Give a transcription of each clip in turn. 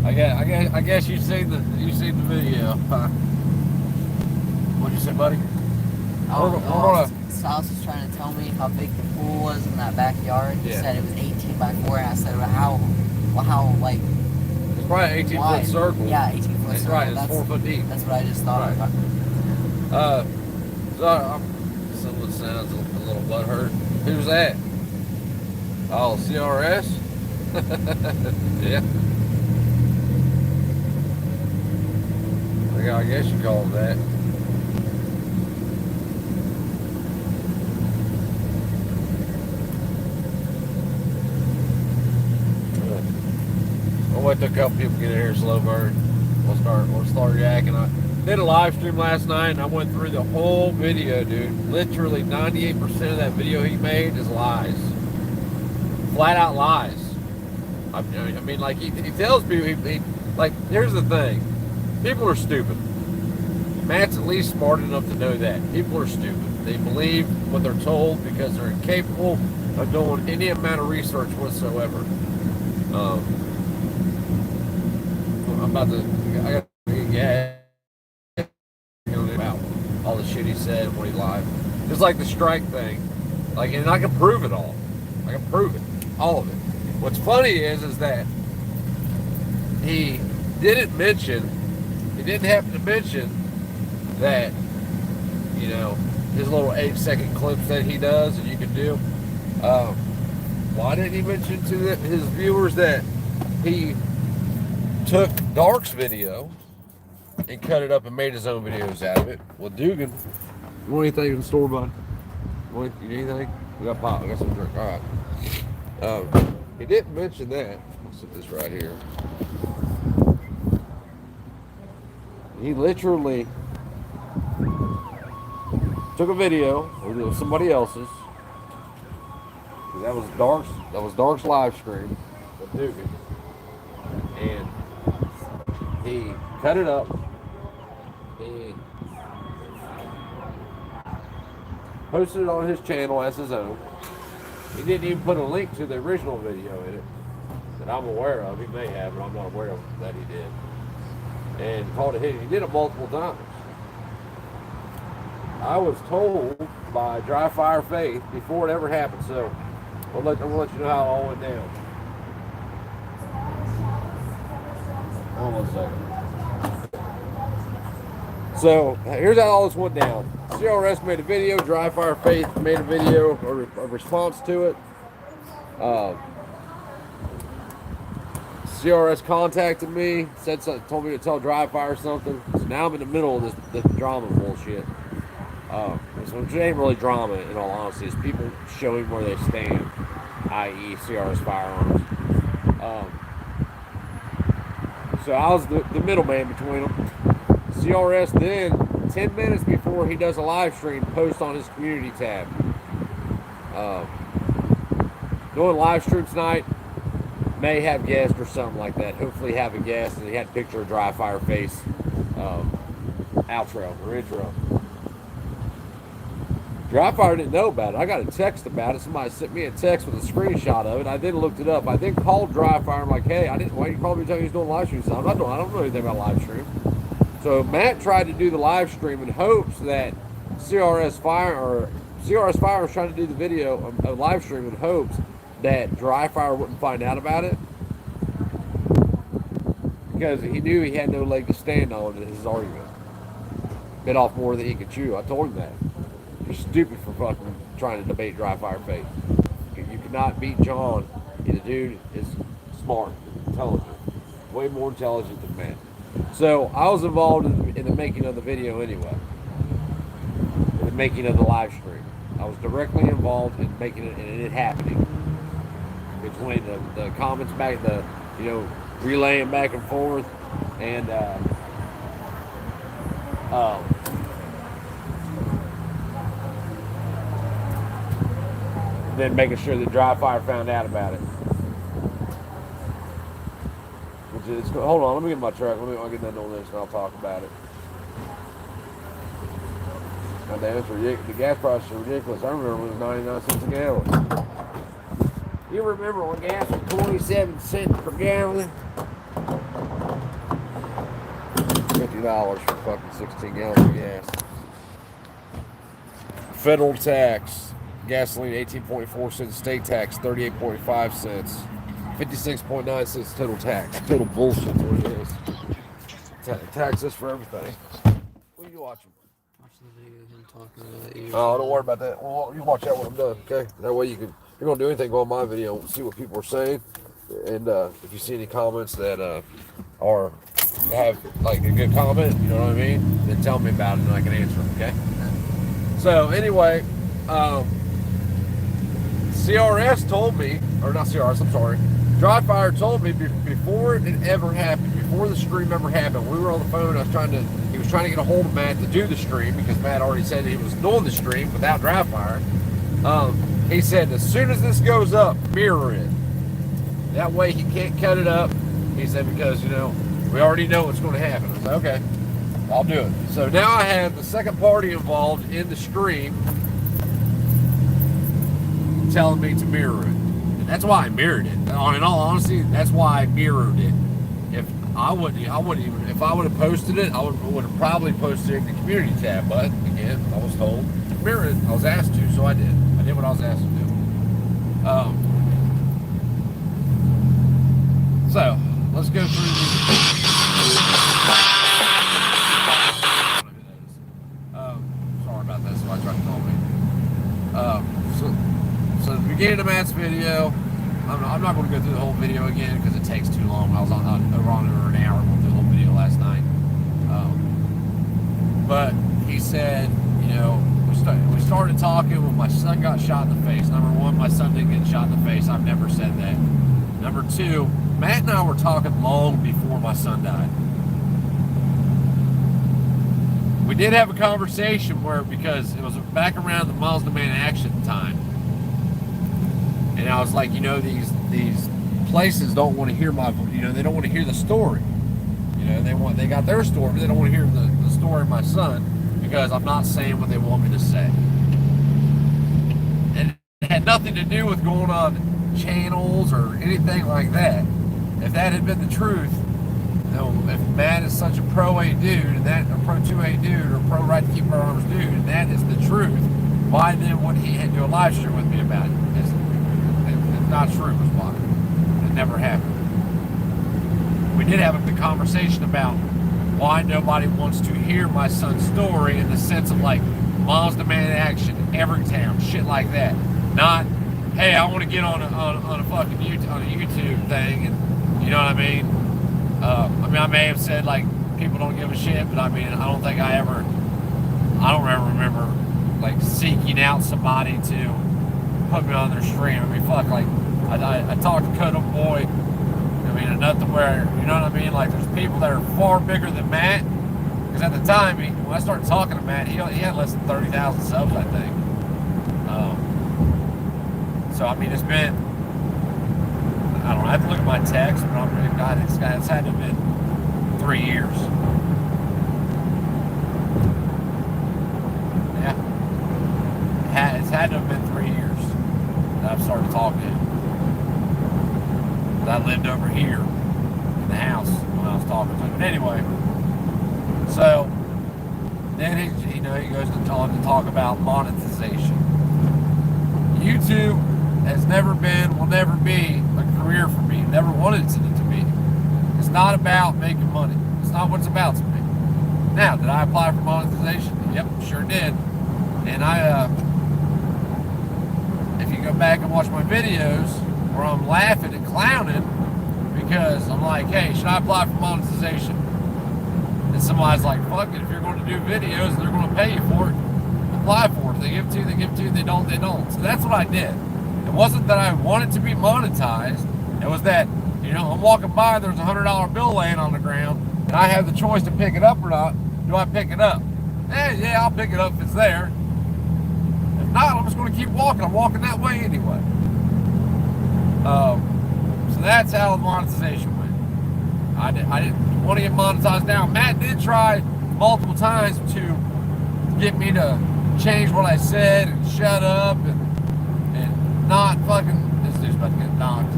I guess you seen the video. What'd you say, buddy? Silas was trying to tell me how big the pool was in that backyard. He said it was 18 by 4, and I said, well, how like... It's probably an 18-foot circle. Yeah, 18-foot circle. Right, it's 4 foot deep. That's what I just thought about. Someone sounds a little butthurt. Who's that? Oh, CRS? Yeah. I guess you call it that. I'll wait till a couple people get in here, slow burn. We'll start yakking. I did a live stream last night and I went through the whole video, dude. Literally 98% of that video he made is lies. Flat out lies. I mean, like he tells people, like, here's the thing. People are stupid. Matt's at least smart enough to know that. People are stupid. They believe what they're told because they're incapable of doing any amount of research whatsoever. I got to get about all the shit he said when he lied. Just like the strike thing. Like, and I can prove it all. I can prove it. All of it. What's funny is that he didn't happen to mention that, you know, his little 8-second clips that he does and you can do. Why didn't he mention to his viewers that he took Dark's video and cut it up and made his own videos out of it? Well, Dugan, you want anything in the store, bud? You need anything? We got pop. We got some drink. All right. He didn't mention that. Let's put this right here. He literally took a video of somebody else's. That was Dark's live stream with Dugan, and he cut it up. He posted it on his channel as his own. He didn't even put a link to the original video in it that I'm aware of. He may have, but I'm not aware of that he did. And called it hit. He did it multiple times. I was told by Dry Fire Faith before it ever happened, so I'm gonna let you know how it all went down. Hold on a second. So here's how all this went down. CRS made a video. Dry Fire Faith made a video, a response to it. CRS contacted me, said something, told me to tell Dry Fire something. So now I'm in the middle of this drama bullshit. So it ain't really drama, in all honesty. It's people showing where they stand, i.e. CRS Firearms. So I was the middleman between them. CRS then, 10 minutes before he does a live stream, posts on his community tab. Doing live stream tonight, may have guests or something like that. Hopefully have a guest, and he had a picture of Dry Fire Face outro or intro. Dry Fire didn't know about it. I got a text about it. Somebody sent me a text with a screenshot of it. I then looked it up. I then called Dry Fire. I'm like, hey, why you called me telling me he's doing live streams? I don't know anything about live stream. So Matt tried to do the live stream in hopes that CRS Fire was trying to do the video, a live stream in hopes that Dry Fire wouldn't find out about it, because he knew he had no leg to stand on in his argument. Bit off more than he could chew. I told him that. You're stupid for fucking trying to debate Dry Fire Faith. You cannot beat John. The dude is smart, intelligent, way more intelligent than Matt. So I was involved in the making of the video anyway, in the making of the live stream. I was directly involved in making it and it happening. Between the comments back, relaying back and forth, and then making sure that Dry Fire found out about it. Hold on, let me get my truck. I'll get that on this and I'll talk about it. God damn, it's ridiculous. The gas prices are ridiculous. I remember it was 99 cents a gallon. You remember when gas was 27 cents per gallon? $50 for fucking 16 gallons of gas. Federal tax, gasoline 18.4 cents, state tax 38.5 cents, 56.9 cents total tax. Total bullshit is what it is. Tax us for everything. What are you watching? Watching the video of him talking about you. Oh, don't worry about that. Well, you watch that when I'm done, okay? That way you can, if you're gonna do anything, go on my video and see what people are saying. And if you see any comments that are have like a good comment, you know what I mean, then tell me about it and I can answer them, okay? So anyway, CRS told me, or not CRS, I'm sorry, Dry Fire told me before it ever happened, before the stream ever happened, we were on the phone, he was trying to get a hold of Matt to do the stream because Matt already said he was doing the stream without Dry Fire. He said as soon as this goes up, mirror it. That way he can't cut it up. He said because, you know, we already know what's going to happen. I said, okay, I'll do it. So now I have the second party involved in the stream telling me to mirror it. And that's why I mirrored it. In all honesty, that's why I mirrored it. If I wouldn't even, if I would have posted it, I would have probably posted it in the community tab. But again, I was told to mirror it. I was asked to, so I did. I did what I was asked to do. So let's go through sorry about that. Somebody tried to call me. So the beginning of Matt's video, I'm not going to go through the whole video again because it takes too long. I was on over an hour going through the whole video last night. But he said, you know, we started talking when my son got shot in the face. Number one, my son didn't get shot in the face. I've never said that. Number two, Matt and I were talking long before my son died. We did have a conversation because it was back around the Miles Demand Action time. And I was like, you know, these places don't want to hear they don't want to hear the story. You know, they got their story, but they don't want to hear the story of my son because I'm not saying what they want me to say. And it had nothing to do with going on channels or anything like that. If that had been the truth, you know, if Matt is such a pro A dude and that a pro 2A dude or pro right to keep our arms dude, and that is the truth, why then would he do a live stream with me about it? It's not true was why. It never happened. We did have a conversation about why nobody wants to hear my son's story in the sense of like Miles Demand Action, Everytown, shit like that. Not, hey, I want to get on a fucking YouTube thing, and you know what I mean? I may have said like people don't give a shit, but I mean I don't ever remember like seeking out somebody to put me on their stream. I mean, fuck, like I talked to Cut Up Boy. I mean, enough to where, you know what I mean? Like, there's people that are far bigger than Matt. Because at the time, when I started talking to Matt, he had less than 30,000 subs, I think. So, I mean, it's been, I don't know, I have to look at my text, but I'm really, God, it's had to have been 3 years. Yeah. It's had to have been 3 years that I've started talking to him. I lived over here in the house when I was talking to him. But anyway, so then he goes to talk about monetization. YouTube has never been, will never be a career for me. Never wanted it to be. It's not about making money. It's not what it's about to me. Now, did I apply for monetization? Yep, sure did. And if you go back and watch my videos, where I'm laughing and clowning because I'm like, hey, should I apply for monetization? And somebody's like, fuck it, if you're going to do videos and they're going to pay you for it, apply for it. If they give to you, they give to you. They don't, they don't. So that's what I did. It wasn't that I wanted to be monetized. It was that, you know, I'm walking by, there's a $100 bill laying on the ground, and I have the choice to pick it up or not. Do I pick it up? Yeah, I'll pick it up if it's there. If not, I'm just going to keep walking. I'm walking that way anyway. So that's how the monetization went. I didn't want to get monetized now. Matt did try multiple times to get me to change what I said and shut up and not fucking, this dude's about to get knocked.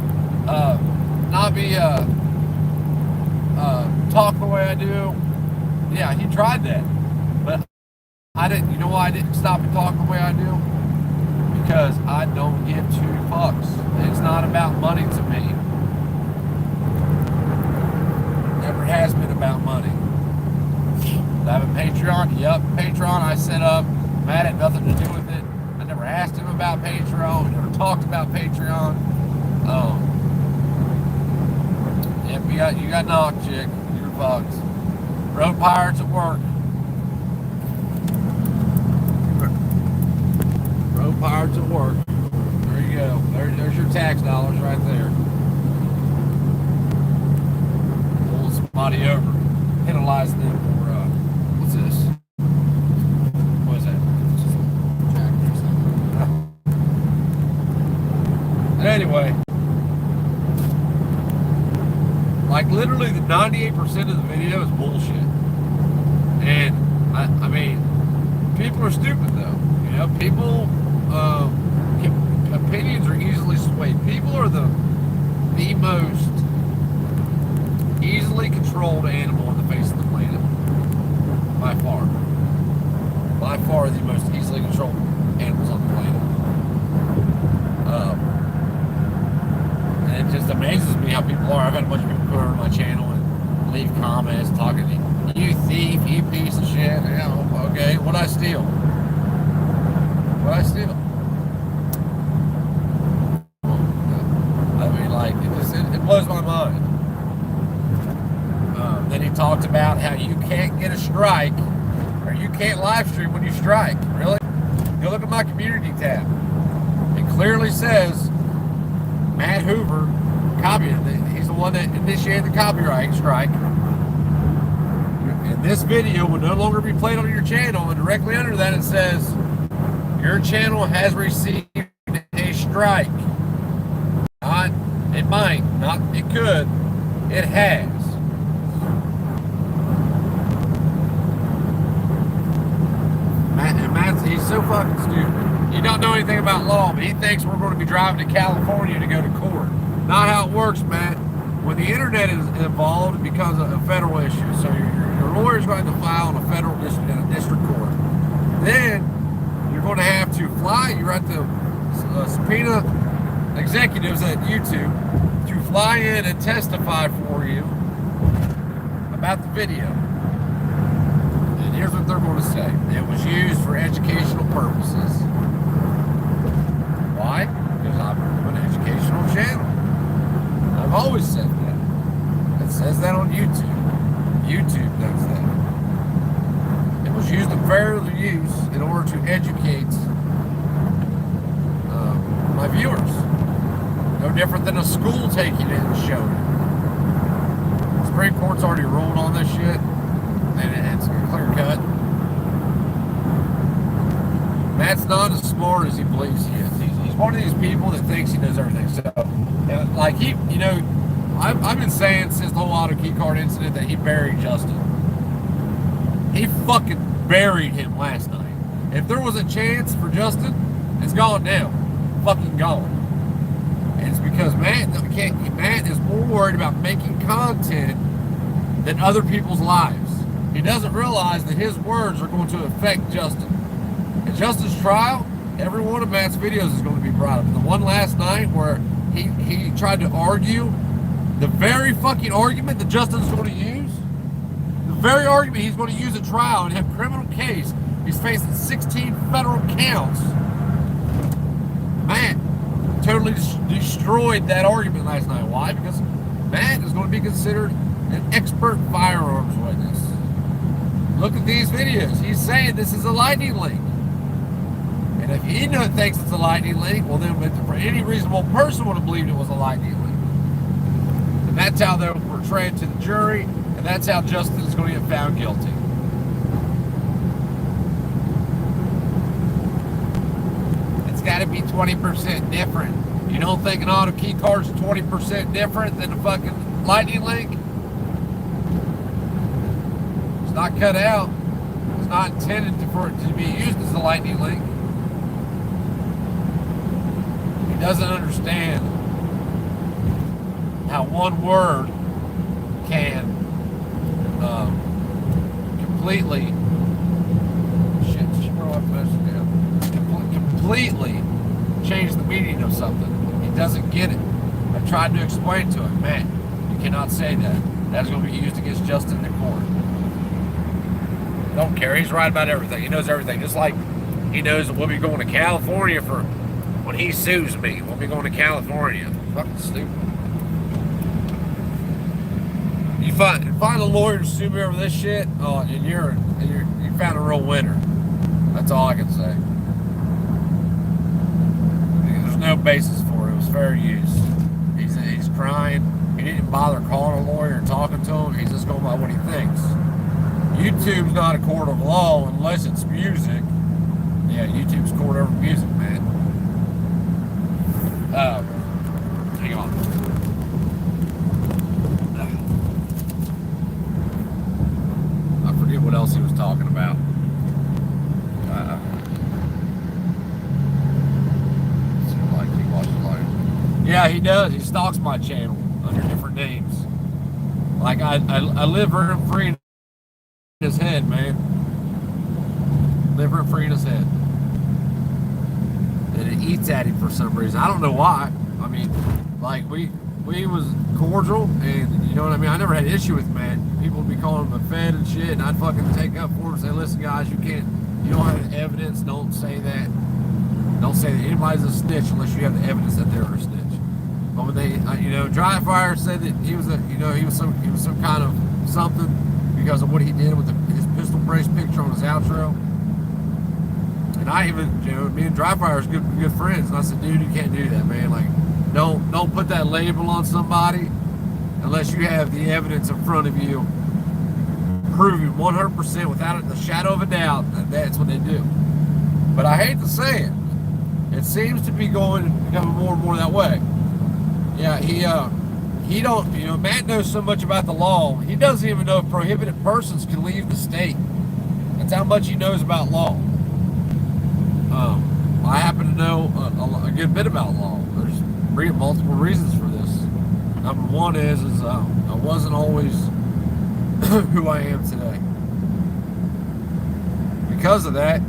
Not be talk the way I do. Yeah, he tried that, but I didn't. You know why I didn't stop and talk the way I do? Because I don't give two fucks. It's not about money to me. Never has been about money. I have a Patreon. Yup, Patreon I set up. Matt had nothing to do with it. I never asked him about Patreon. We never talked about Patreon. Yep, you got knocked, chick. You're fucked. Road Pirates at work. Road Pirates at work. There you go. There's your tax dollars right there. Pull somebody over. Penalize them for, what's this? What is that? Tractor or something. Anyway. Like, literally, the 98% of the video is bullshit. And, I mean, people are stupid, though. You know, people, opinions are easily swayed. People are the most easily controlled animal on the face of the planet. By far. By far, the most easily controlled animals on the planet. And it just amazes me how people are. I've had a bunch of people go over to my channel and leave comments talking to me. You thief, you piece of shit. Yeah, okay, what'd I steal? What'd I steal? I mean, like, it blows my mind. Then he talked about how you can't get a strike, or you can't live stream when you strike. Really? Go look at my community tab. It clearly says Matt Hoover, he's the one that initiated the copyright strike. And this video will no longer be played on your channel, and directly under that it says, your channel has received a strike. Not, it might, not, it could, it has. Matt, he's so fucking stupid. He don't know anything about law, but he thinks we're going to be driving to California to go to court. Not how it works, Matt. When the internet is involved, it becomes a federal issue. So your lawyer's going to file in a federal district in a district court. Then you're going to have to fly. You have to subpoena executives at YouTube to fly in and testify for you about the video. And here's what they're going to say: it was used for educational purposes. Why? Because I'm an educational channel. I've always said that. It says that on YouTube. YouTube does that. It was used in fair use in order to educate my viewers. No different than a school taking it and showing it. The Supreme Court's already ruled on this shit, and it's clear cut. Matt's not as smart as he believes he is. He's one of these people that thinks he knows everything. So, like, I've been saying since the whole auto key card incident that he buried Justin. He fucking buried him last night. If there was a chance for Justin, it's gone now. Fucking gone. And it's because Matt is more worried about making content than other people's lives. He doesn't realize that his words are going to affect Justin. At Justin's trial, every one of Matt's videos is going to be brought up. The one last night where he tried to argue the very fucking argument that Justin's going to use, the very argument he's going to use at trial and have a criminal case. He's facing 16 federal counts. Matt totally destroyed that argument last night. Why? Because Matt is going to be considered an expert firearms witness. Look at these videos. He's saying this is a lightning link. And if he thinks it's a lightning link, well then for any reasonable person would have believed it was a lightning link. And that's how they'll portray it to the jury, and that's how Justin is going to get found guilty. It's got to be 20% different. You don't think an auto key card's 20% different than a fucking lightning link? It's not cut out. It's not intended for it to be used as a lightning link. He doesn't understand how one word can completely completely change the meaning of something. He doesn't get it. I tried to explain to him, man, you cannot say that. That's going to be used against Justin in court. Don't care. He's right about everything. He knows everything. Just like he knows that we'll be going to California for when he sues me. We'll be going to California. Fucking stupid. You find a lawyer to sue me over this shit. Oh, and you found a real winner. That's all I can say. There's no basis for it. It was fair use. He's crying. He didn't bother calling a lawyer and talking to him. He's just going by what he thinks. YouTube's not a court of law unless it's music. Yeah, YouTube's court over music, man. Hang on. I forget what else he was talking about. Yeah, he does. He stalks my channel under different names. Like I live rent free in his head, man. Live rent free in his head. And it eats at him for some reason. I don't know why. I mean, like we was cordial, and you know what I mean. I never had an issue with Matt. People would be calling him a fed and shit, and I'd fucking take up for him and say, "Listen, guys, you don't have evidence. Don't say that. Don't say that anybody's a snitch unless you have the evidence that they're a snitch." But when they, Dry Fire said that he was some kind of something because of what he did with his pistol brace picture on his outro. And I even, me and Dry Fire is good friends, and I said, dude, you can't do that, man. Like, don't put that label on somebody unless you have the evidence in front of you, proving 100% without the shadow of a doubt that that's what they do. But I hate to say it, it seems to be becoming more and more that way. Yeah, he don't, Matt knows so much about the law, he doesn't even know if prohibited persons can leave the state. That's how much he knows about law. I happen to know a good bit about law. There's multiple reasons for this. Number one is I wasn't always who I am today. Because of that,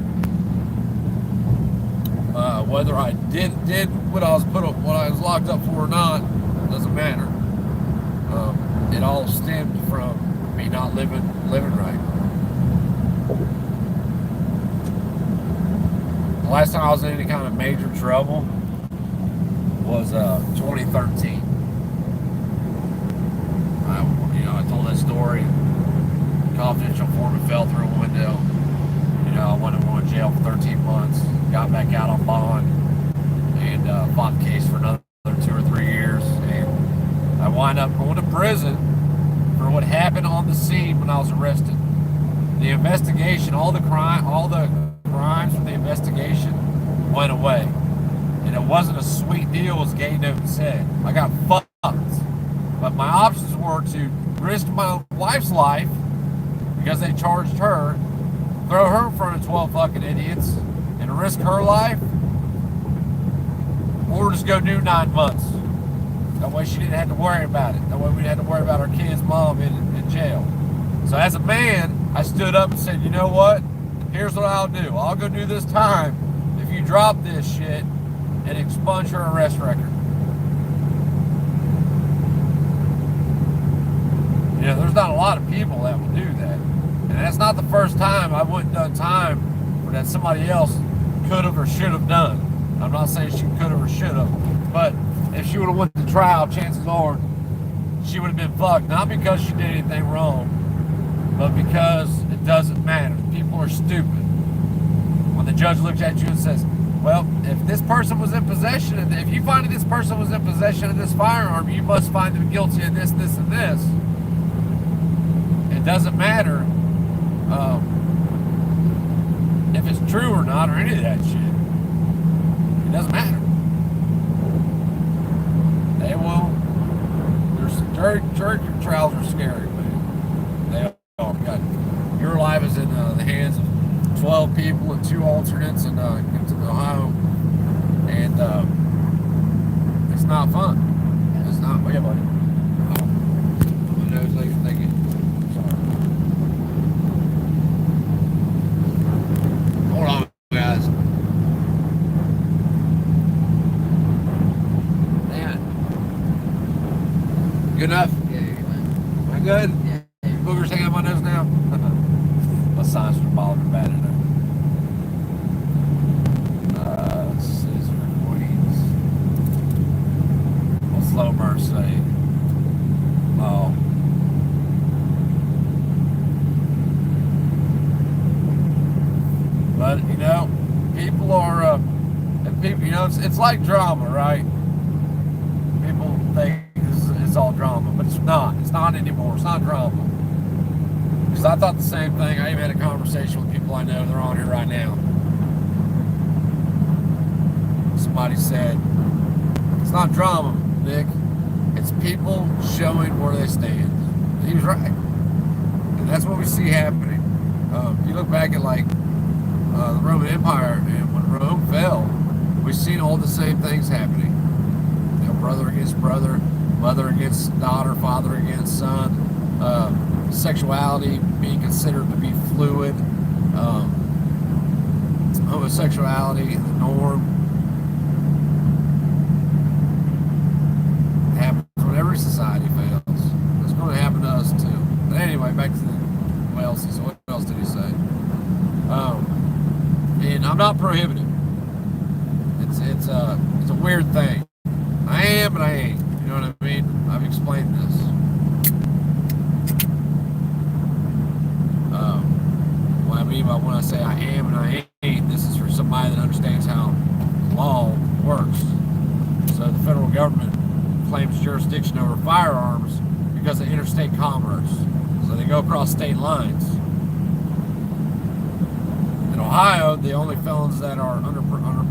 whether I did what I was locked up for or not, doesn't matter. It all stemmed from me not living right. The last time I was in any kind of major trouble was 2013. I told that story. Confidential informant fell through a window. I went to jail for 13 months. Got back out on bond and fought the case for another 2 or 3 years. And I wound up going to prison for what happened on the scene when I was arrested. The investigation, all the crimes from the investigation went away. And it wasn't a sweet deal as Gay Note said. I got fucked. But my options were to risk my wife's life because they charged her, throw her in front of 12 fucking idiots, and risk her life, or just go do 9 months. That way she didn't have to worry about it. That way we didn't have to worry about our kid's mom in jail. So as a man, I stood up and said, you know what? Here's what I'll do. I'll go do this time if you drop this shit and expunge her arrest record. There's not a lot of people that will do that. And that's not the first time I wouldn't done time for that somebody else could have or should have done. I'm not saying she could have or should have, but if she would have went to trial, chances are she would have been fucked. Not because she did anything wrong, but because it doesn't matter. People are stupid. When the judge looks at you and says, well, if this person was in possession, if you find that this person was in possession of this firearm, you must find them guilty of this, this, and this. It doesn't matter if it's true or not or any of that shit. It doesn't matter. They will. Jury trials are scary, man. They are. Your life is in the hands of 12 people and 2 alternates in Ohio, and it's not fun. It's not. Yeah, buddy. good? Yeah. Boogers hanging out my nose now? My signs are bothering bad enough. Scissor Queens. What's Slow Merch say? Oh. But, you know, people are, and people, you know, it's like drama, right? People think it's all drama, but it's not. It's not anymore. It's not drama. Because I thought the same thing. I even had a conversation with people I know. They're on here right now. Somebody said, it's not drama, Nick. It's people showing where they stand. And he was right. And that's what we see happening. You look back at like the Roman Empire, and when Rome fell, we've seen all the same things happening. You know, brother against brother, mother against daughter, father against son, sexuality being considered to be fluid, homosexuality the norm. It happens when every society fails. It's going to happen to us too. But anyway, back to what else he said. What else did he say? And I'm not prohibiting. It's a weird thing. I am, but I ain't. You know what I mean? I've explained this. What I mean by when I say I am and I ain't, this is for somebody that understands how law works. So the federal government claims jurisdiction over firearms because of interstate commerce. So they go across state lines. In Ohio, the only felons that are under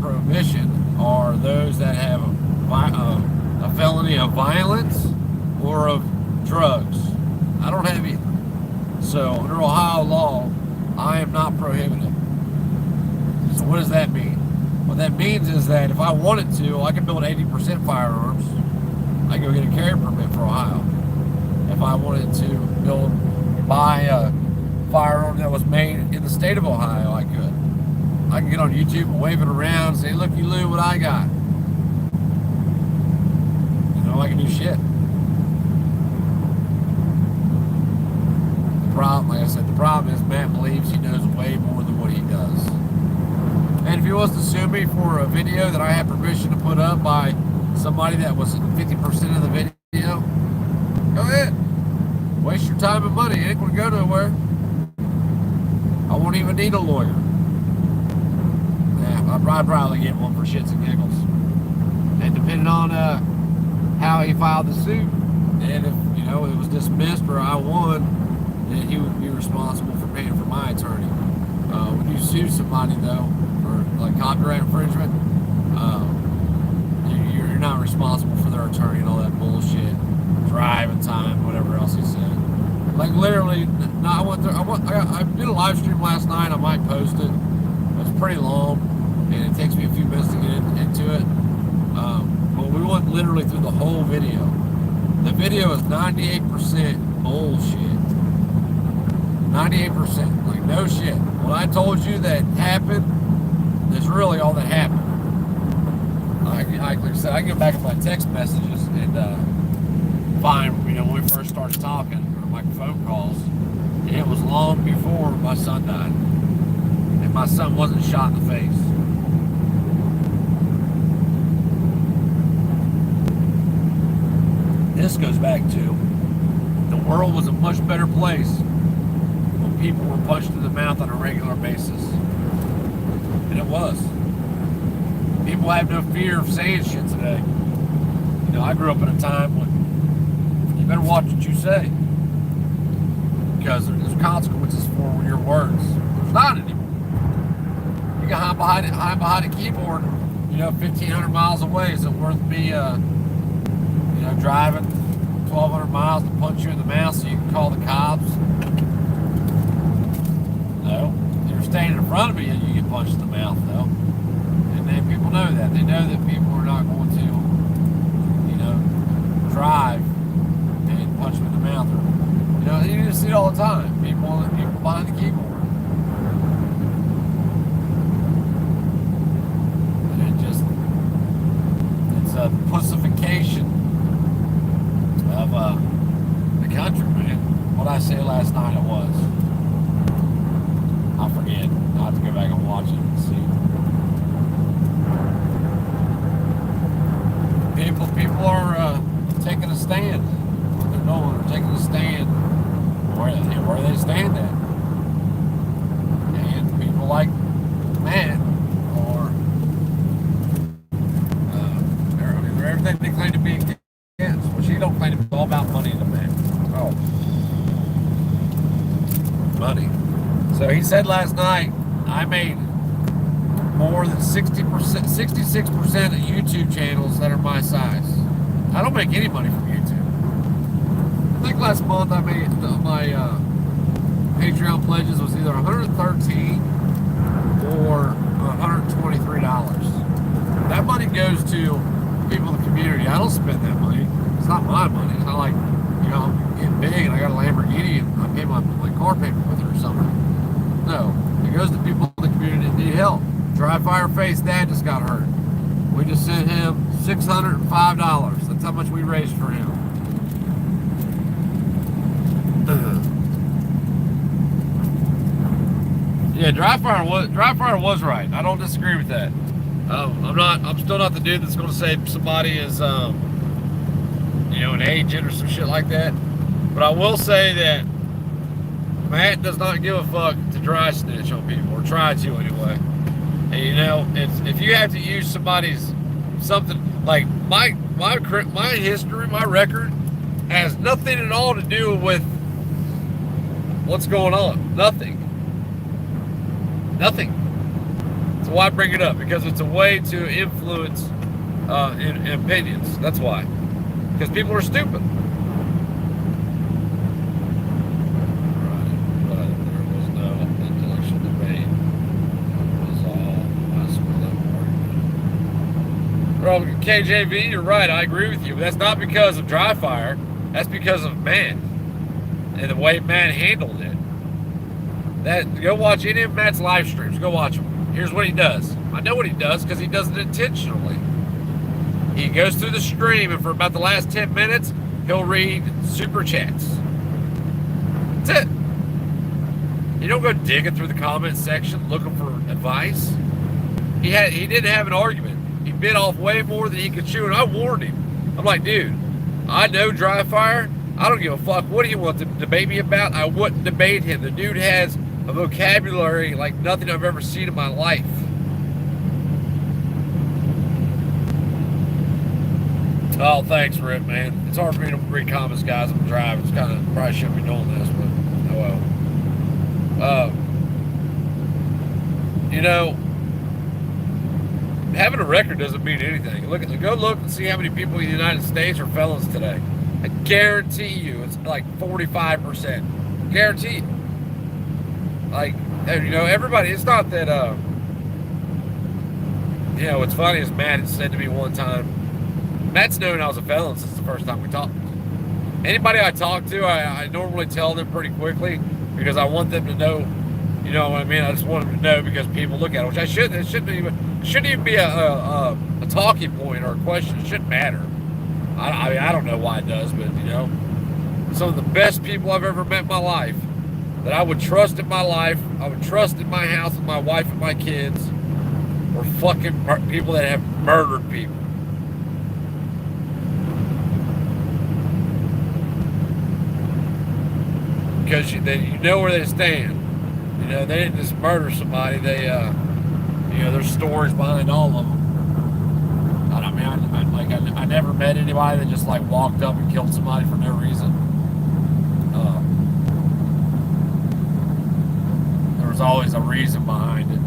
prohibition are those that have a felony of violence or of drugs. I don't have either. So under Ohio law, I am not prohibited. So what does that mean? What that means is that if I wanted to, I could build 80% firearms. I could go get a carry permit for Ohio. If I wanted to buy a firearm that was made in the state of Ohio, I could. I can get on YouTube and wave it around and say, looky Lou, what I got. You know, I can do shit. The problem, like I said, the problem is Matt believes he knows way more than what he does. And if he wants to sue me for a video that I have permission to put up by somebody that was 50% of the video, go ahead. Waste your time and money. It ain't going to go nowhere. I won't even need a lawyer. Yeah, I'd probably get one for shits and giggles. And depending on how he filed the suit, and if, you know, it was dismissed or I won, then he would be responsible for paying for my attorney. When you sue somebody, though, for like copyright infringement, you're not responsible for their attorney and all that bullshit, driving time, whatever else he said. Like literally, no, I did a live stream last night. I might post it. It's pretty long, and it takes me a few minutes to get into it. But we went literally through the whole video. The video is 98% bullshit. 98%, like no shit. What I told you that happened is really all that happened. Like I said, I can go back to my text messages and find, you know, when we first started talking, or my phone calls, and it was long before my son died. And my son wasn't shot in the face. This goes back to, the world was a much better place when people were punched in the mouth on a regular basis. And it was. People have no fear of saying shit today. You know, I grew up in a time when you better watch what you say, because there's consequences for your words. There's not anymore. You can hide behind a keyboard, you know, 1,500 miles away. Is it worth me, you know, driving 1,200 miles to punch you in the mouth so you can call the cops? No. If you're standing in front of me and you get punched in the mouth, though. And then people know that. They know that people are not going to, you know, drive and punch them in the mouth. Or, you know, you just see it all the time. People behind the keyboard. And it's a pussification of the country, man. what I say last night it was. I forget. I'll have to go back and watch it and see. People are taking a stand. What they're doing, they're taking a stand where they stand at. And people like Matt are they're everything they claim to be against. Well, she don't claim to be all about money to Matt. Oh, money. So he said last night, I made more than 60%, 66% of YouTube channels that are my size. I don't make any money from YouTube. I think last month I made my Patreon pledges was either $113 or $123. That money goes to people in the community. I don't spend that money. It's not my money. It's not like, you know, I'm getting big and I got a Lamborghini and I pay my car payment with it or something. No, it goes to people in the community that need help. Dry Fire Face Dad just got hurt. We just sent him $605. That's how much we raised for him. Yeah, Dry Fire was right. I don't disagree with that. I'm still not the dude that's going to say somebody is, you know, an agent or some shit like that. But I will say that Matt does not give a fuck to dry snitch on people, or try to anyway. And you know, if you have to use somebody's something like my history, my record has nothing at all to do with what's going on. Nothing. So why bring it up? Because it's a way to influence in opinions. That's why. Because people are stupid. KJV, you're right. I agree with you. But that's not because of Dry Fire. That's because of Matt and the way Matt handled it. Go watch any of Matt's live streams. Go watch them. Here's what he does. I know what he does because he does it intentionally. He goes through the stream, and for about the last 10 minutes, he'll read super chats. That's it. You don't go digging through the comment section looking for advice. He didn't have an argument. He bit off way more than he could chew, and I warned him. I'm like, dude, I know Dry Fire. I don't give a fuck. What do you want to debate me about? I wouldn't debate him. The dude has a vocabulary like nothing I've ever seen in my life. Oh, thanks, Rip, man. It's hard for me to read comments, guys. I'm driving. It's kind of, probably shouldn't be doing this, but oh well. You know, having a record doesn't mean anything. Go look and see how many people in the United States are felons today. I guarantee you it's like 45%. Guarantee you. Like, you know, everybody, it's not that, you know, what's funny is Matt had said to me one time, Matt's known I was a felon since the first time we talked. Anybody I talk to, I normally tell them pretty quickly because I want them to know, you know what I mean? I just want them to know because people look at it, which I shouldn't. It shouldn't even be a talking point or a question. It shouldn't matter. I mean, I don't know why it does, but, you know, some of the best people I've ever met in my life that I would trust in my life, I would trust in my house with my wife and my kids, were fucking people that have murdered people. Because you know where they stand. You know, they didn't just murder somebody. They, you know, there's stories behind all of them. I mean, I never met anybody that just like walked up and killed somebody for no reason. There was always a reason behind it.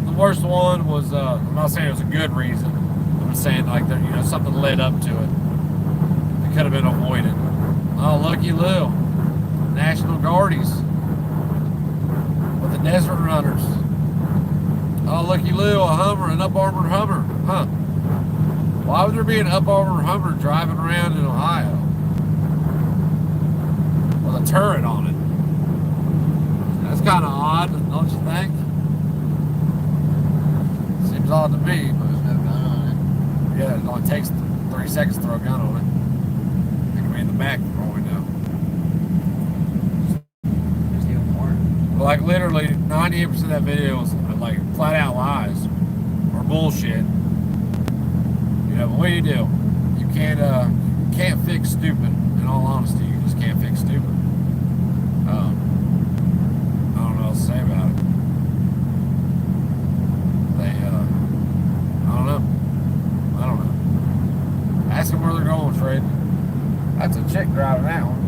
The worst one was, I'm not saying it was a good reason. I'm just saying like you know, something led up to it. It could have been avoided. Oh, Lucky Lou. National Guardies with the Desert Runners. Oh, Lucky Lou, a Hummer, an up-armored Hummer. Huh. Why would there be an up-armored Hummer driving around in Ohio with a turret on it? That's kind of odd, don't you think? Seems odd to me, but There's no gun on it. yeah, it only takes 30 seconds to throw a gun on it. It could be in the back for all we know. like literally 98% of that video was like flat out lies or bullshit. You know, but what do? You can't fix stupid. In all honesty, you just can't fix stupid. I don't know what else to say about it. I don't know. Ask them where they're going, Fred. That's a chick driving that one.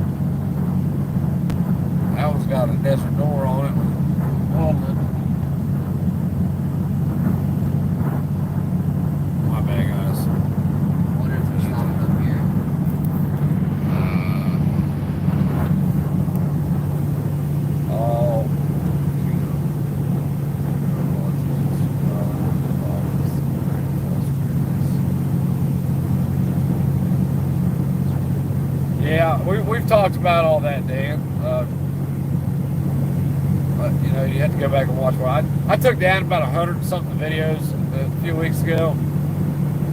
That one's got a desert door on it with walnut. My bad, guys. I wonder if there's not up here. Oh. Yeah, we've talked about all that, Dan. But, you know, you have to go back and watch. I took down about 100 something videos a few weeks ago.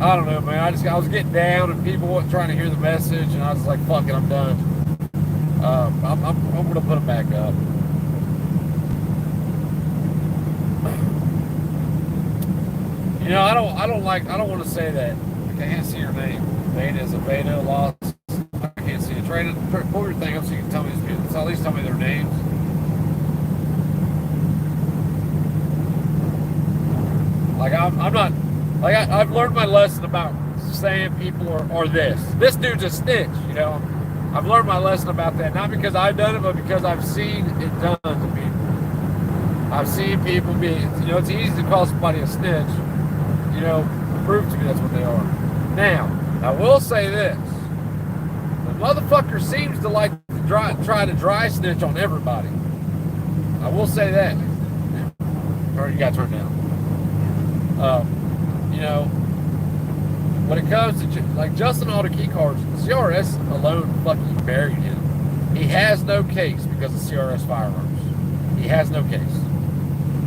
I don't know, man. I was getting down, and people weren't trying to hear the message, and I was like, "Fuck it, I'm done." I'm gonna put it back up. You know, I don't want to say that. I can't see your name. Beta is a beta loss. I can't see it. Pull your thing up so you can tell me these people. So at least tell me their names. Like I'm not. Like I've learned my lesson about saying people are this. This dude's a snitch. You know, I've learned my lesson about that. Not because I've done it, but because I've seen it done to people. I've seen people be. You know, it's easy to call somebody a snitch. You know, prove to me that's what they are. Now, I will say this. The motherfucker seems to like to try to dry snitch on everybody. I will say that. Or you got to turn down. You know, when it comes to like Justin Auto Key Cards, the CRS alone fucking buried him. He has no case because of CRS firearms. He has no case.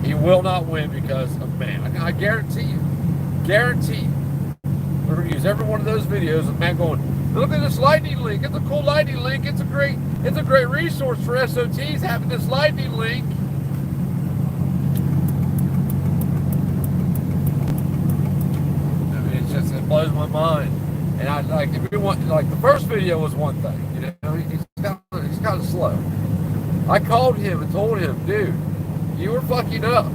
He will not win because of I guarantee you. Guarantee. We're going to use every one of those videos of Matt going, "Look at this lightning link. It's a cool lightning link. It's a great resource for SOTs having this lightning link." I mean, it blows my mind. And I like if you want, like the first video was one thing, you know, he's kind of slow. I called him and told him, "Dude, you were fucking up."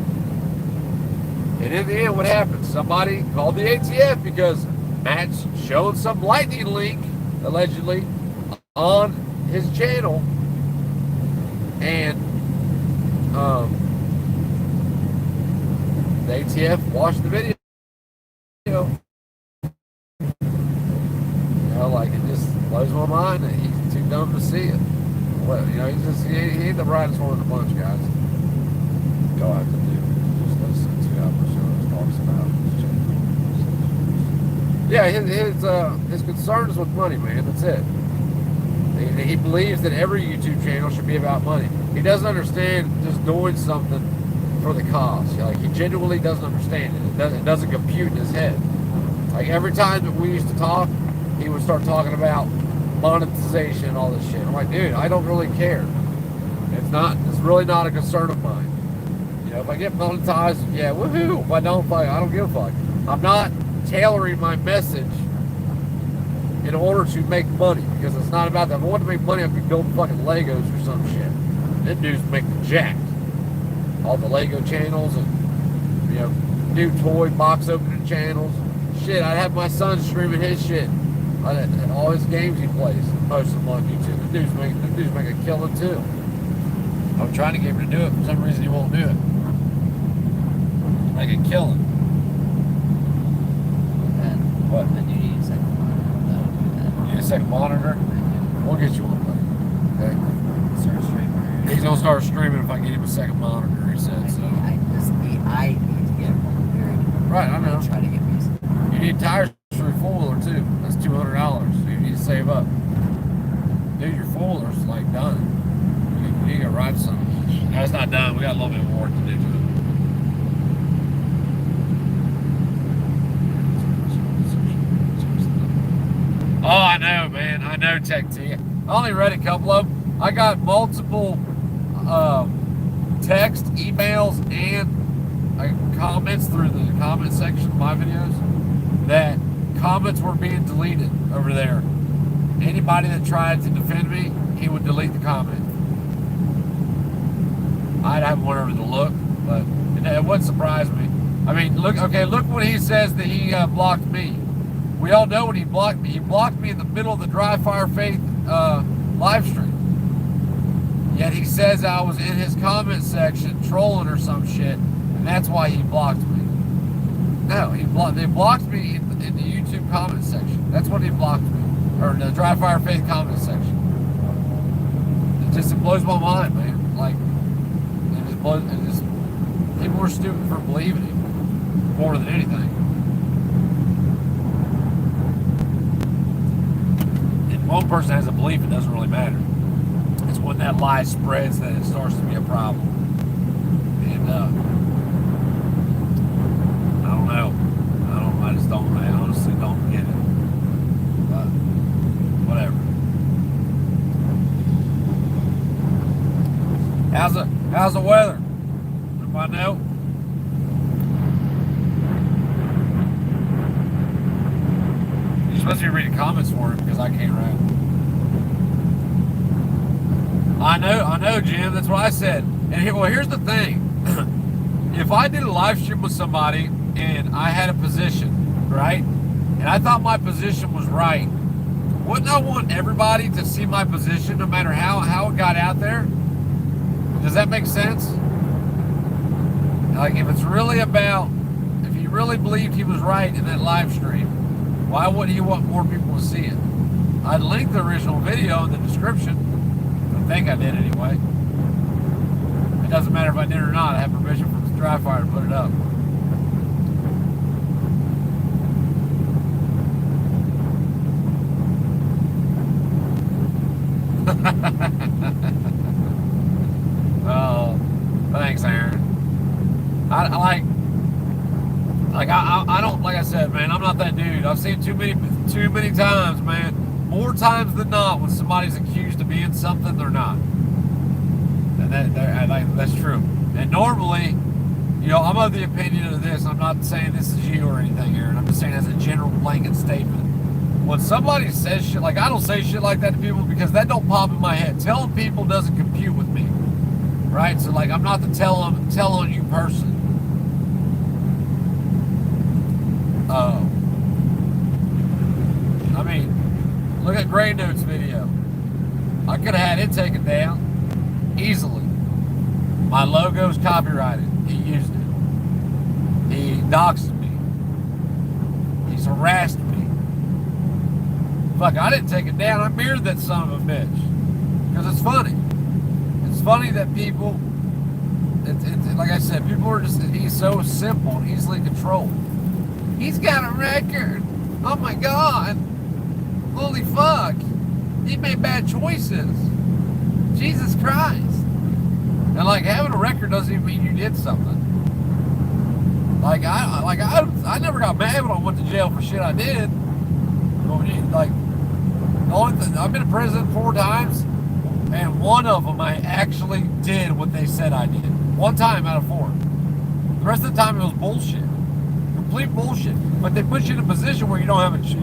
And in the end, what happened? Somebody called the ATF because Matt's showed some lightning link, allegedly, on his channel. And the ATF watched the video. You know, like it just blows my mind that he's too dumb to see it. Well, you know, he ain't the brightest one in the bunch, guys. Go out to do. Just listen to how Priscilla talks about his channel. Yeah, his concern is with money, man. That's it. He believes that every YouTube channel should be about money. He doesn't understand just doing something for the cause. Like he genuinely doesn't understand it. It doesn't compute in his head. Like every time that we used to talk, he would start talking about monetization and all this shit. I'm like, dude, I don't really care. It's really not a concern of mine. You know, if I get monetized, yeah, woohoo. If I don't give a fuck. I'm not tailoring my message in order to make money because it's not about that. If I want to make money, I'd be building fucking Legos or some shit. Them dudes make the jack. All the Lego channels and, you know, new toy box opening channels. Shit, I'd have my son streaming his shit. And all his games he plays, most of them on YouTube. The dudes make a killing too. I'm trying to get him to do it. For some reason, he won't do it. Make a killing. And what? I do need a second monitor. That'll do that. You need a second monitor? We'll get you one, buddy. Okay. Start streaming. He's gonna start streaming if I get him a second monitor. He said so. I need to get one. Period. Right, I know. Try to get me some. You need tires for your four-wheeler too. That's $200. So you need to save up. Dude, your four-wheeler's like done. You need to ride some. No, it's not done. We got a little bit more work to do to it. Oh, I know, man. I know Tech T. I only read a couple of them. I got multiple text, emails, and comments through the comment section of my videos that comments were being deleted over there. Anybody that tried to defend me, he would delete the comment. I'd have one over to look, but it wouldn't surprise me. I mean, look when he says that he blocked me. We all know when he blocked me. He blocked me in the middle of the Dry Fire Faith live stream. Yet he says I was in his comment section trolling or some shit, and that's why he blocked me. No, they blocked me in the YouTube comment section. That's when he blocked me, or in the Dry Fire Faith comment section. It blows my mind, man. Like, people were stupid for believing him more than anything. If one person has a belief, it doesn't really matter. It's when that lie spreads that it starts to be a problem. And I don't know. I honestly don't get it. But whatever. How's the weather? Anybody know? You're supposed to be reading comments for him because I can't write. I know, Jim. That's what I said. And here's the thing. If I did a live stream with somebody and I had a position, right? And I thought my position was right, wouldn't I want everybody to see my position no matter how it got out there? Does that make sense? Like, if it's really about, if he really believed he was right in that live stream, why wouldn't he want more people to see it? I'd link the original video in the description. I think I did anyway. It doesn't matter if I did or not. I have permission from the Dry Fire to put it up. Oh, thanks, Aaron. I don't, like I said, man, I'm not that dude. I've seen too many times, man. More times than not, when somebody's accused of being something they're not. And that's true. And normally, I'm of the opinion of this. I'm not saying this is you or anything, Aaron. I'm just saying as a general blanket statement. When somebody says shit, like, I don't say shit like that to people because that don't pop in my head. Telling people doesn't compute with me. Right? So, like, I'm not the tell on you person. I mean, look at Gray Note's video. I could have had it taken down easily. My logo's copyrighted. He used it. He doxed me. He's harassed me. Fuck, I didn't take it down. I mirrored that son of a bitch. Because it's funny. It's funny that people, like I said, people are just, he's so simple and easily controlled. He's got a record. Oh my God. Holy fuck. He made bad choices. Jesus Christ. And like, having a record doesn't even mean you did something. Like I never got mad when I went to jail for shit I did. Like, the only thing, I've been in prison 4 times, and one of them I actually did what they said I did. 1 time out of 4. The rest of the time it was bullshit. Complete bullshit. But they put you in a position where you don't have a shit.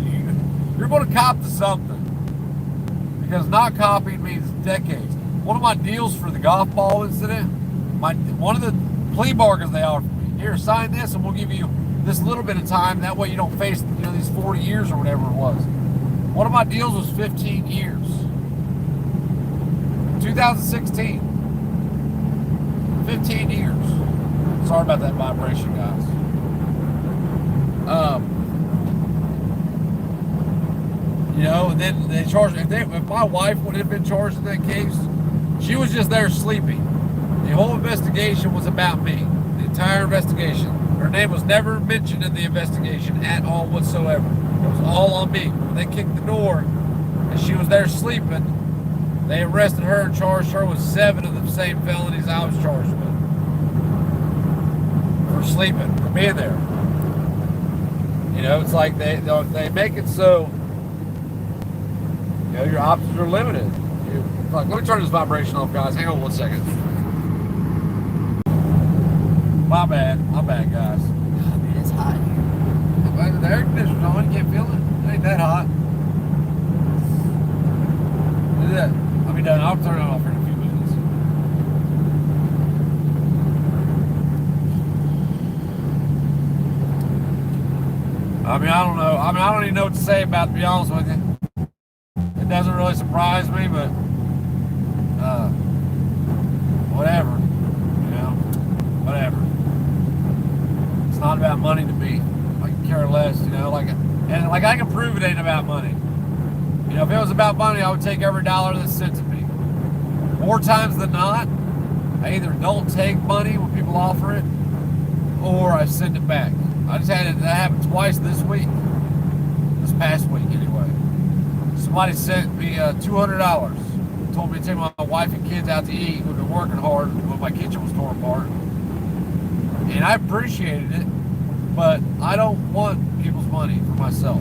You're going to cop to something. Because not copying means decades. One of my deals for the golf ball incident, one of the plea bargains they offered me, here, sign this and we'll give you this little bit of time. That way you don't face these 40 years or whatever it was. One of my deals was 15 years. 2016. 15 years. Sorry about that vibration, guys. And then they charged, if my wife would have been charged in that case, she was just there sleeping. The whole investigation was about me. The entire investigation. Her name was never mentioned in the investigation at all whatsoever. It was all on me. When they kicked the door and she was there sleeping, they arrested her and charged her with 7 of the same felonies I was charged with. For sleeping, for being there. It's like they make it so, your options are limited. Let me turn this vibration off, guys. Hang on 1 second. My bad, guys. Man, it's hot here. The air conditioner's on, you can't feel it. It ain't that hot. Look at that. I'll be done. I'll turn it off in a few minutes. I mean, I don't know. I mean, I don't even know what to say about it, to be honest with you. It doesn't really surprise me, but whatever. You know, whatever. It's not about money to me. I can care less, you know, like I can prove it ain't about money. You know, if it was about money, I would take every dollar that's sent to me. More times than not, I either don't take money when people offer it, or I send it back. I just had that happen twice this week. This past week, anyway. Somebody sent me $200. Told me to take my wife and kids out to eat. We've been working hard when my kitchen was torn apart. And I appreciated it, but I don't want people's money for myself.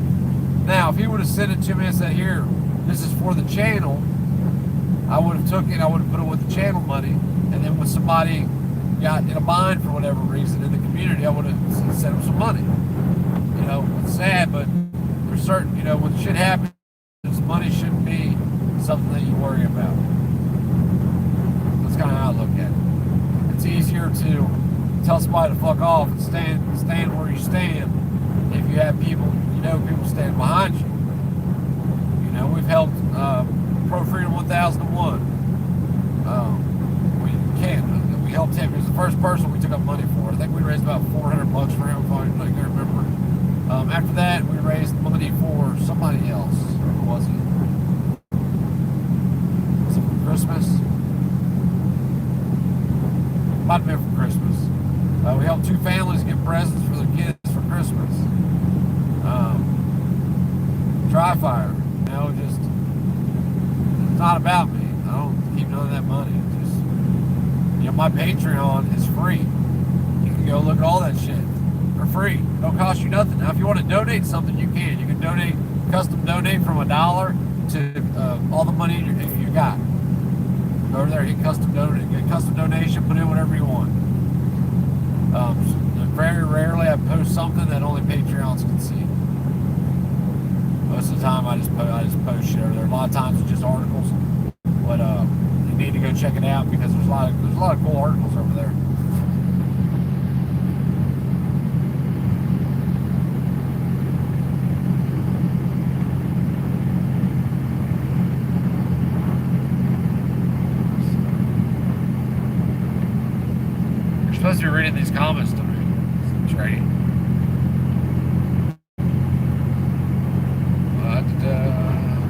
Now, if he would have sent it to me and said, here, this is for the channel, I would have took it, I would have put it with the channel money, and then when somebody got in a bind for whatever reason in the community, I would have sent them some money. You know, it's sad, but there's certain, you know, when shit happens, money shouldn't be something that you worry about. That's kind of how I look at it. It's easier to tell somebody to fuck off and stand where you stand if you have people, you know, people stand behind you. You know, we've helped Pro Freedom 1001. We helped him. He was the first person we took up money for. I think we raised about $400 for him, if I can remember. After that, we raised money for somebody else. Who was it? Was it for Christmas? Might have been for Christmas. We helped 2 families get presents for their kids for Christmas. Tri-Fire, you know, just, it's not about me. I don't keep none of that money. It's just, you know, my Patreon is free. You can go look at all that shit for free. It don't cost you nothing. Now, if you want to donate something, you can. You can donate, custom donate from $1 to all the money you got. Go over there, hit custom donate, get custom donation, put in whatever you want. Very rarely I post something that only Patreons can see. Most of the time I just post shit over there. A lot of times it's just articles, but you need to go check it out because there's a lot of cool articles over there. You're supposed to be reading these comments to me. It's great.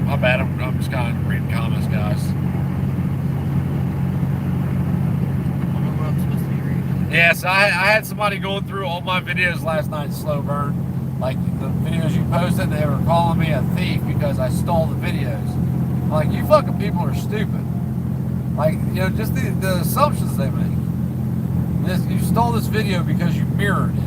My bad, I'm just kind of reading comments, guys. Yes, I had somebody going through all my videos last night, slow burn. Like the videos you posted, they were calling me a thief because I stole the videos. I'm like, you fucking people are stupid. Like, you know, just the assumptions they make. You stole this video because you mirrored it.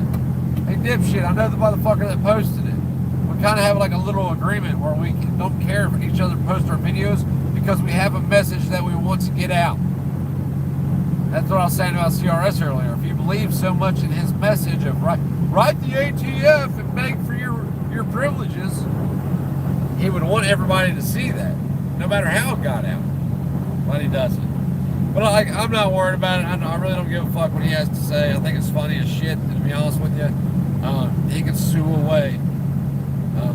Hey, dipshit, I know the motherfucker that posted it. We kind of have like a little agreement where we don't care if each other post our videos because we have a message that we want to get out. That's what I was saying about CRS earlier. If you believe so much in his message of write the ATF and beg for your privileges, he would want everybody to see that, no matter how it got out. But he doesn't. But I'm not worried about it. I really don't give a fuck what he has to say. I think it's funny as shit, to be honest with you. He can sue away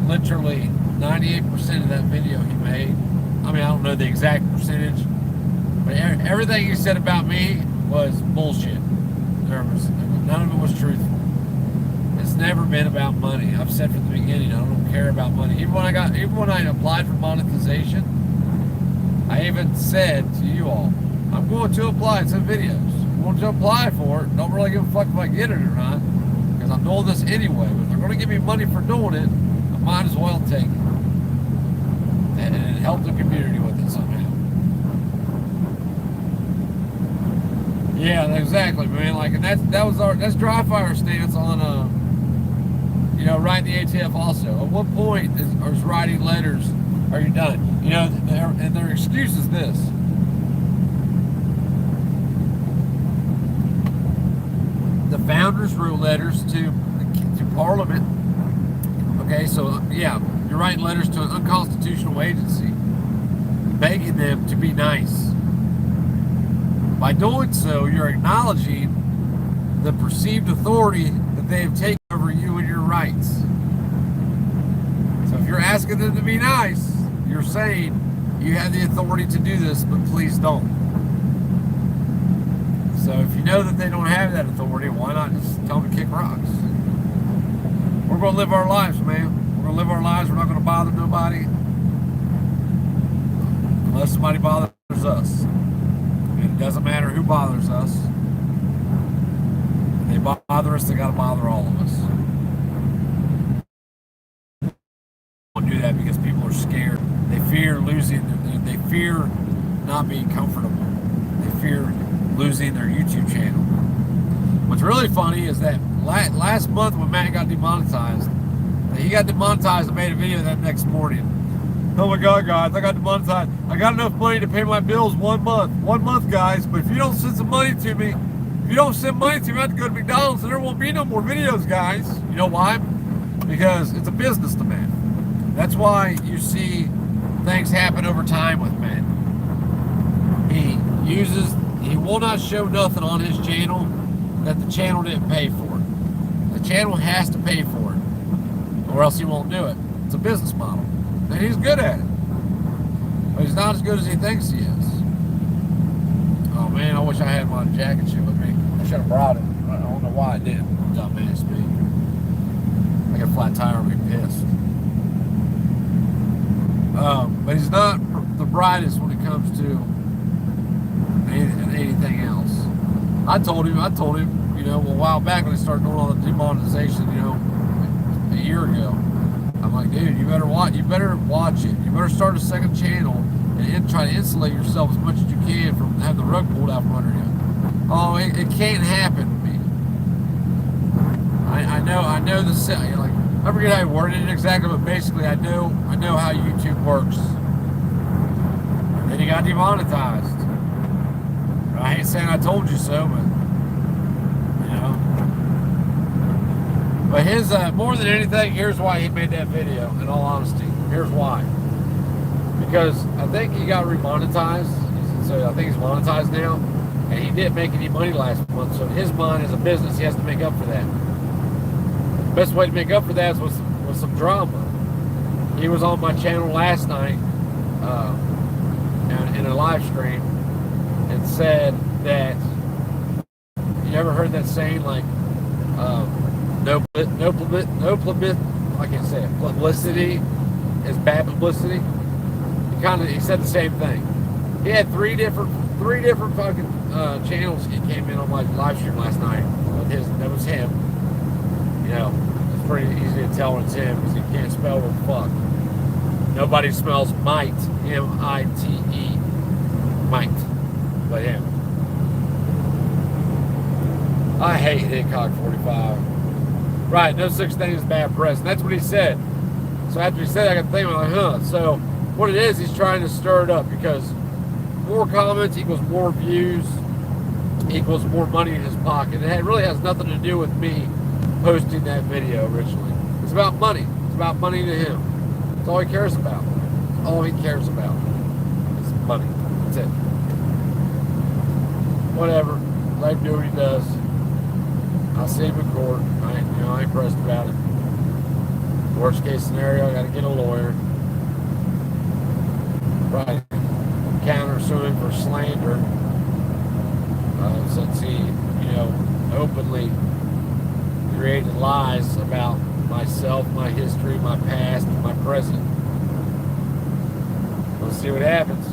literally 98% of that video he made. I mean, I don't know the exact percentage, but everything he said about me was bullshit. None of it was truthful. It's never been about money. I've said from the beginning, I don't care about money. Even when I applied for monetization, I even said to you all, I'm going to apply. It's in videos. I'm going to apply for it. Don't really give a fuck if I get it or not, because I'm doing this anyway. But if they're going to give me money for doing it, I might as well take it and help the community with it somehow. Yeah, exactly, man. Like, and that's dry fire stance on you know, writing the ATF also. At what point is writing letters are you done? You know, their excuse is this. The founders wrote letters to Parliament. Okay, so yeah, you're writing letters to an unconstitutional agency, begging them to be nice. By doing so, you're acknowledging the perceived authority that they have taken over you and your rights. So if you're asking them to be nice, you're saying you have the authority to do this, but please don't. So if you know that they don't have that authority, why not just tell them to kick rocks? We're going to live our lives, man. We're going to live our lives. We're not going to bother nobody unless somebody bothers us. And it doesn't matter who bothers us. If they bother us, they got to bother all of us. Don't do that because people are scared. They fear losing. They fear not being comfortable. They fear losing their YouTube channel. What's really funny is that last month when Matt got demonetized, he got demonetized and made a video that next morning. Oh my God, guys, I got demonetized. I got enough money to pay my bills 1 month. 1 month, guys, but if you don't send some money to me, if you don't send money to me, I have to go to McDonald's and there won't be no more videos, guys. You know why? Because it's a business to Matt. That's why you see things happen over time with Matt. He will not show nothing on his channel that the channel didn't pay for. The channel has to pay for it, or else he won't do it. It's a business model, and he's good at it. But he's not as good as he thinks he is. Oh man, I wish I had my jacket shit with me. I should have brought it. I don't know why I didn't. Dumbass me. I got a flat tire and be pissed. But he's not the brightest when it comes to anything else. I told him, you know, a while back when they started doing all the demonetization, you know, a year ago. I'm like, dude, you better watch it. You better start a second channel and try to insulate yourself as much as you can from having the rug pulled out from under you. Oh, it can't happen to me. I know the like, I forget how I worded it exactly, but basically I know how YouTube works. And then he got demonetized. I ain't saying I told you so, but you know. But his more than anything, here's why he made that video. In all honesty, here's why. Because I think he got remonetized, so I think he's monetized now, and he didn't make any money last month. So in his mind, as a business, he has to make up for that. The best way to make up for that is with some drama. He was on my channel last night in a live stream. And said that, you ever heard that saying, like, no publicity is bad publicity? He said the same thing. He had three different fucking channels. He came in on my live stream last night. That was him. You know, it's pretty easy to tell when it's him because he can't spell the fuck. Nobody smells might, M-I-T-E, might. But him. I hate Hickok 45. Right, no such thing as bad press. And that's what he said. So after he said that, I got thinking, like, huh. So what it is, he's trying to stir it up because more comments equals more views equals more money in his pocket. It really has nothing to do with me posting that video originally. It's about money. It's about money to him. That's all he cares about. That's all he cares about is money. That's it. Whatever. Let him do what he does. I'll see him in court. I ain't pressed about it. Worst case scenario, I gotta get a lawyer. Right. Counter suing for slander. Since he, openly created lies about myself, my history, my past, my present. Let's see what happens.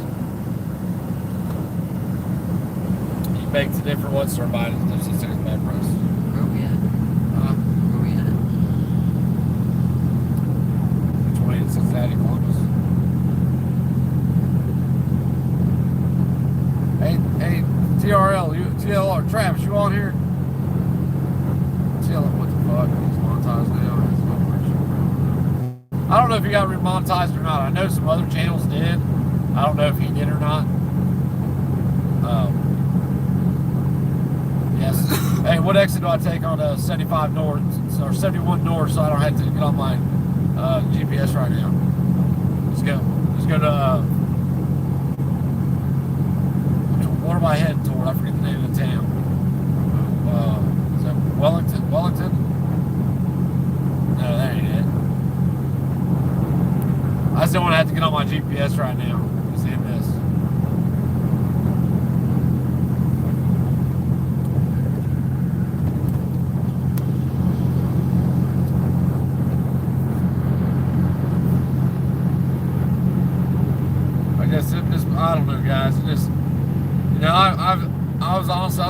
Makes a difference what somebody does. It's bad press. Where are we at? Where are we at? Which way in Cincinnati, Columbus? Hey, TLR, Travis, you on here? TLR, what the fuck? He's monetized now. I don't know if he got remonetized or not. I know some other channels did. I don't know if he did or not. Yes. Hey, what what exit do I take on 75 north or 71 north so I don't have to get on my GPS right now? Let's go. Let's go to. What am I heading toward? I forget the name of the town. Is that Wellington? Wellington? No, that ain't it. I just don't want to have to get on my GPS right now. It's in this. I guess it just, I don't know, guys. It just, you know, I was honestly, I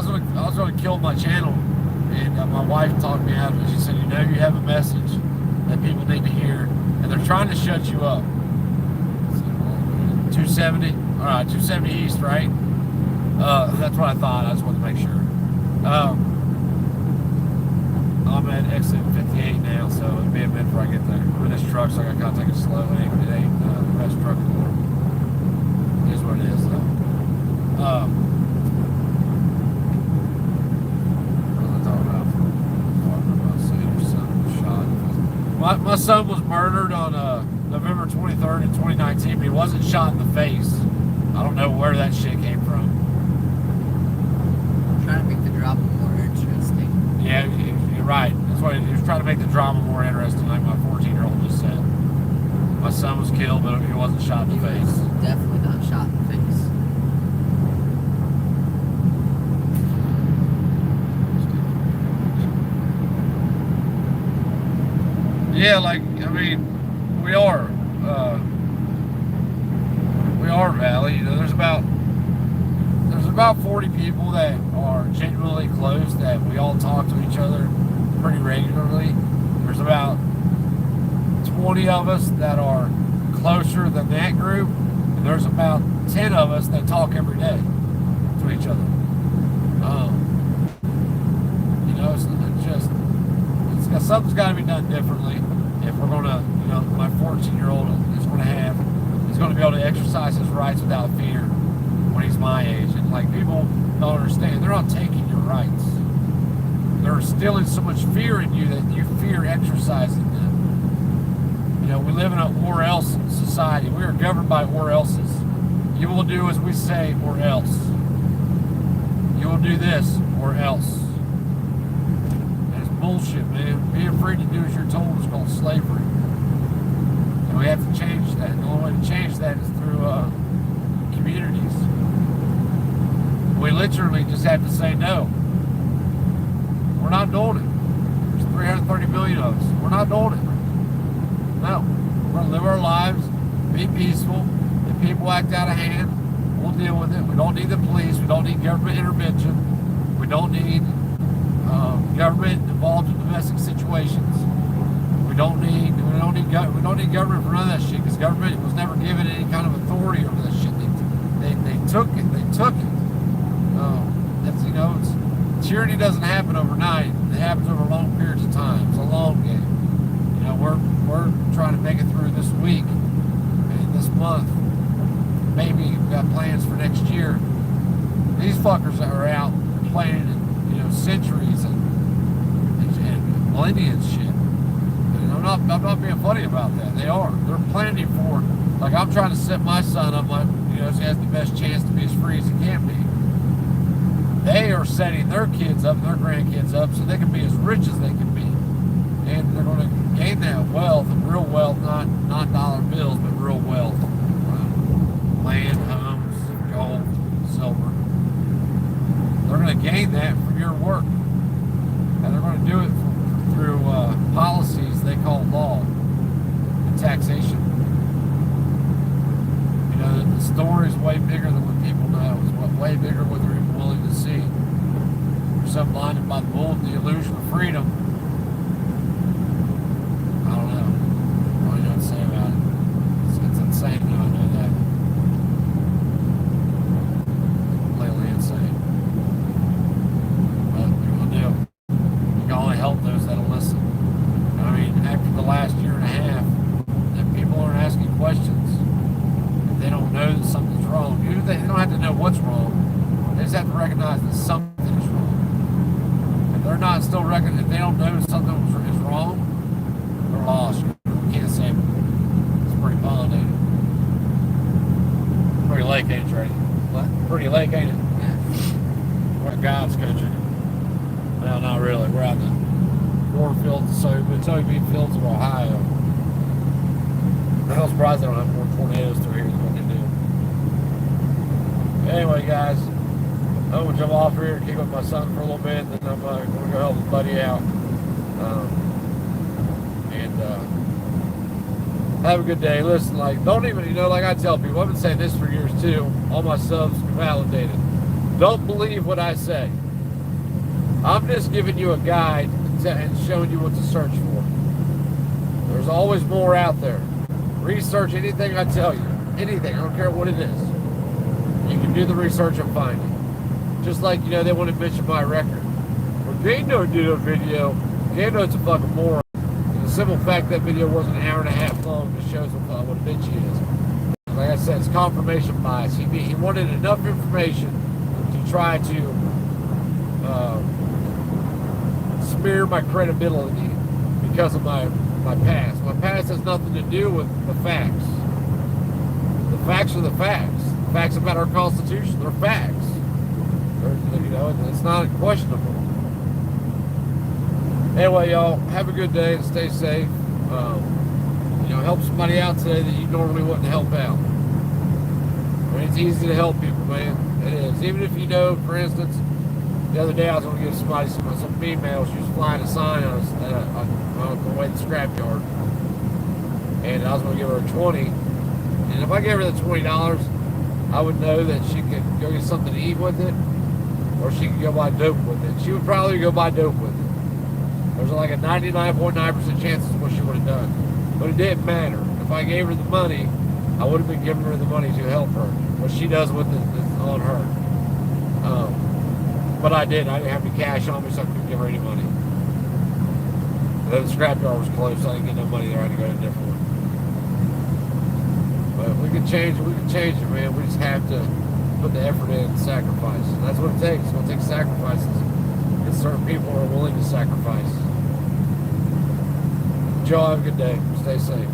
was gonna kill my channel, and my wife talked me out of it. She said, you know, you have a message that people need to hear, and they're trying to shut you up. 270, all right, 270 east, right? That's what I thought. I just wanted to make sure. I'm at exit 58 now, so it'll be a minute before I get there. I'm in this truck, so I gotta kind of take it slow. It ain't the best truck in the world. It is what it is, though. My son was murdered on November 23rd in 2019, but he wasn't shot in the face. I don't know where that shit came from. Trying to make the drama more interesting. Yeah, you're right. That's why he was trying to make the drama more interesting, like my 14-year-old just said. My son was killed, but he wasn't shot in the face. Definitely not shot in the face. Yeah, like, I mean, we are Valley. You know, there's about 40 people that are genuinely close, that we all talk to each other pretty regularly. There's about 20 of us that are closer than that group, and there's about 10 of us that talk every day to each other. You know, something's got to be done differently if we're going to, you know, my 14-year-old is going to be able to exercise his rights without fear when he's my age. And like, people don't understand, they're not taking your rights. They're instilling so much fear in you that you fear exercising them. You know, we live in an or else society. We are governed by or else's. You will do as we say or else. You will do this or else. Bullshit, man. Being free to do as you're told is called slavery. And we have to change that. And the only way to change that is through communities. We literally just have to say no. We're not doing it. There's 330 million of us. We're not doing it. No. We're going to live our lives, be peaceful. If people act out of hand, we'll deal with it. We don't need the police. We don't need government intervention. We don't need government involved in domestic situations. We don't need government for none of that shit, because government was never given any kind of authority over that shit. They took it. That's, you know, tyranny doesn't happen overnight. It happens over long periods of time. It's a long game. You know, we're trying to make it through this week and this month. Maybe we've got plans for next year. These fuckers that are out planning, you know, centuries and millennia and shit. And I'm not being funny about that. They're planning for, like, I'm trying to set my son up, like, you know, so he has the best chance to be as free as he can be. They are setting their kids up, their grandkids up, so they can be as rich as they can be. And they're going to gain that wealth, and real wealth, not dollar bills, but real wealth. Land, homes, gold, silver. They're going to gain that from your work. And they're going to do it through policies they call law and taxation. You know, the story is way bigger than what people know. It's way bigger than what they're even willing to see. They're so blinded by the illusion of freedom. I don't know. I don't know what to say about it. It's insane, though, I know that. Completely insane. But what we'll do, you can only help those that'll listen. I mean, after the last year and a half, if people aren't asking questions, if they don't know that something's wrong, they don't have to know what's wrong. They just have to recognize that something is wrong. If they're God's country. Well, not really. We're out in the cornfields, soybean fields of Ohio. I'm surprised they don't have more tornadoes through here than what they do. Anyway, guys, I'm gonna jump off here and kick with my son for a little bit, then I'm gonna go help his buddy out. Have a good day. Listen, like, don't even, like I tell people, I've been saying this for years too. All my subs validated. Don't believe what I say. I'm just giving you a guide and showing you what to search for. There's always more out there. Research anything I tell you. Anything. I don't care what it is. You can do the research and find it. Just like, they want to mention my record. When Gano did a video, Gano's a fucking moron. The simple fact that video wasn't an hour and a half long just shows what a bitch he is. Like I said, it's confirmation bias. He wanted enough information to try to smear my credibility because of my past. My past has nothing to do with the facts. The facts are the facts. The facts about our Constitution, they're facts. It's not questionable. Anyway, y'all, have a good day and stay safe. Help somebody out today that you normally wouldn't help out. It's easy to help people, man. It is. Even if for instance, the other day I was going to give somebody some female. She was flying a sign on the way to the scrapyard, and I was going to give her 20. And if I gave her the $20, I would know that she could go get something to eat with it, or she could go buy dope with it. She would probably go buy dope with it. There's like a 99.9% chance of what she would have done. But it didn't matter. If I gave her the money, I would have been giving her the money to help her. What she does with it is on her. But I didn't. I didn't have any cash on me, so I couldn't give her any money. The scrapyard was closed, so I didn't get no money there. I had to go to a different one. But if we can change it, we can change it, man. We just have to put the effort in and sacrifice. And that's what it takes. It's going to take sacrifices. And certain people are willing to sacrifice. Y'all have a good day. Stay safe.